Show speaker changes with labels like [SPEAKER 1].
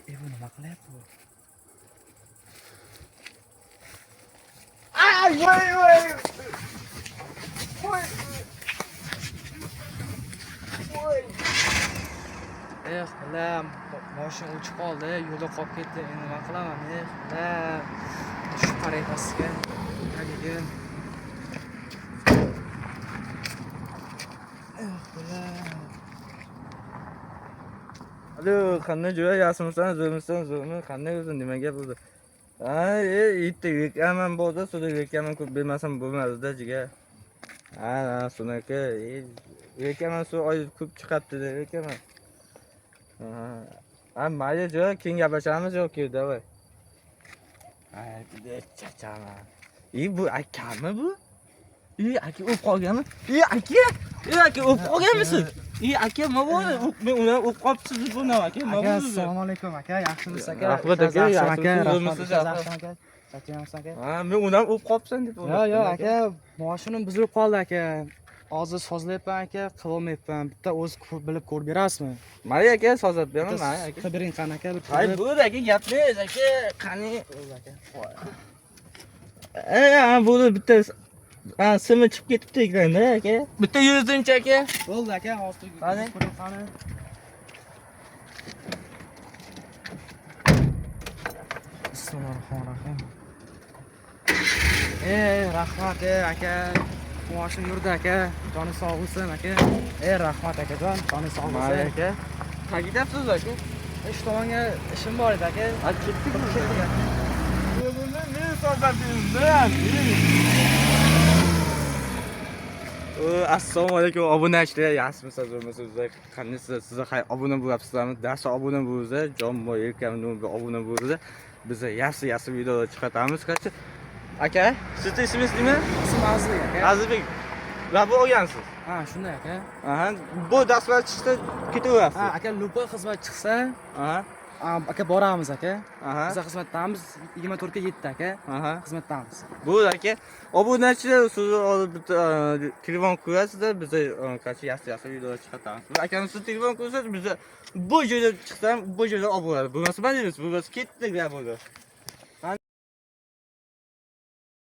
[SPEAKER 1] Bu nima qilyapti bu?
[SPEAKER 2] Ay, voy, voy. Voy. Voy.
[SPEAKER 1] Xudoyim, mashina o'chib qoldi, yo'lda qolib ketdi. Endi nima qilaman? Xudoyim. Shu qaretasiga. Haligim. Xudoyim.
[SPEAKER 2] Alo, qanday jo'yasizsan, zo'rmi? Qanday o'zing nimaga bo'ldi? Itti yekaman bo'ldi, suvda yekaman ko'p bermasam bo'lmasdi jiga. Ha, sunaka. Yekaman suv oy ko'p chiqibdi deb yekaman. Mayli jo'ya, keyin gaplashamiz yoki, davay. Ay, chachaman. Bu akami bu? Aka o'p qolganmi? Aka o'p qolganmisiz? Aka nima bo'ldi? Men uni o'p qolibsiz bu nima aka? Nima bo'ldi?
[SPEAKER 1] Assalomu alaykum aka, yaxshimisiz aka?
[SPEAKER 2] Rahmat aka,
[SPEAKER 1] yaxshimisiz aka? Charchamayapsiz aka?
[SPEAKER 2] Men uni ham o'p qolibsan deb
[SPEAKER 1] Yo'q, aka, mashinam buzilib qoldi aka. Hozir sozlayapman aka, qilolmayapman. Bitta o'z bilib ko'rib berasizmi?
[SPEAKER 2] Mayli aka, sozlab beraman aka.
[SPEAKER 1] Qilib bering qani aka?
[SPEAKER 2] Hay, bu aka gapingiz aka, qani aka. Bo'ldi bitta simi chiqib ketibdi ekranda aka. Bitta 100-chi aka.
[SPEAKER 1] Bo'ldi aka, hozir
[SPEAKER 2] qani?
[SPEAKER 1] Qani? Bismillahirrohmanirrohim. Rahmat aka. Mashina yurdi aka. Joni sog' bo'lsin aka. Rahmat akajon, joni sog' bo'lsin.
[SPEAKER 2] Mayli aka. Qayerdasiz aka?
[SPEAKER 1] Ish tomonga ishim bor edi aka.
[SPEAKER 2] Ketdik aka. Men sozlab beraman. Assalomu alaykum obunachilar, yaxshimisiz, zo'rmisiz? Qandaysizlar? Sizlar obuna bo'lyapsizlarmi? Darsa obuna bo'lsa, jonboy yelkamni obuna bo'lsa, biz yaxshi videolar chiqaramiz. Aka, sizning ismingiz nima?
[SPEAKER 1] Ismim Azizbek aka.
[SPEAKER 2] Azizbek. Labor olgansiz?
[SPEAKER 1] Ha, shunday aka.
[SPEAKER 2] Bu darslar chiqsa ketaverasiz.
[SPEAKER 1] Aka, lupa xizmat chiqsa,
[SPEAKER 2] Aha.
[SPEAKER 1] aka boramiz aka.
[SPEAKER 2] Aha.
[SPEAKER 1] Biz xizmatdamiz 24 ga 7 aka.
[SPEAKER 2] Aha.
[SPEAKER 1] Xizmatdamiz.
[SPEAKER 2] Bu aka, obunachilar siz olib bitta telefon qo'yasizda, biz yaxshi videolar chiqaramiz. Akamiz siz telefon qo'ysangiz, biz bu joyda chiqsam, bu joyda olib boradi. Bo'lmasa, mana deymiz, bu ketdi gap bo'ldi.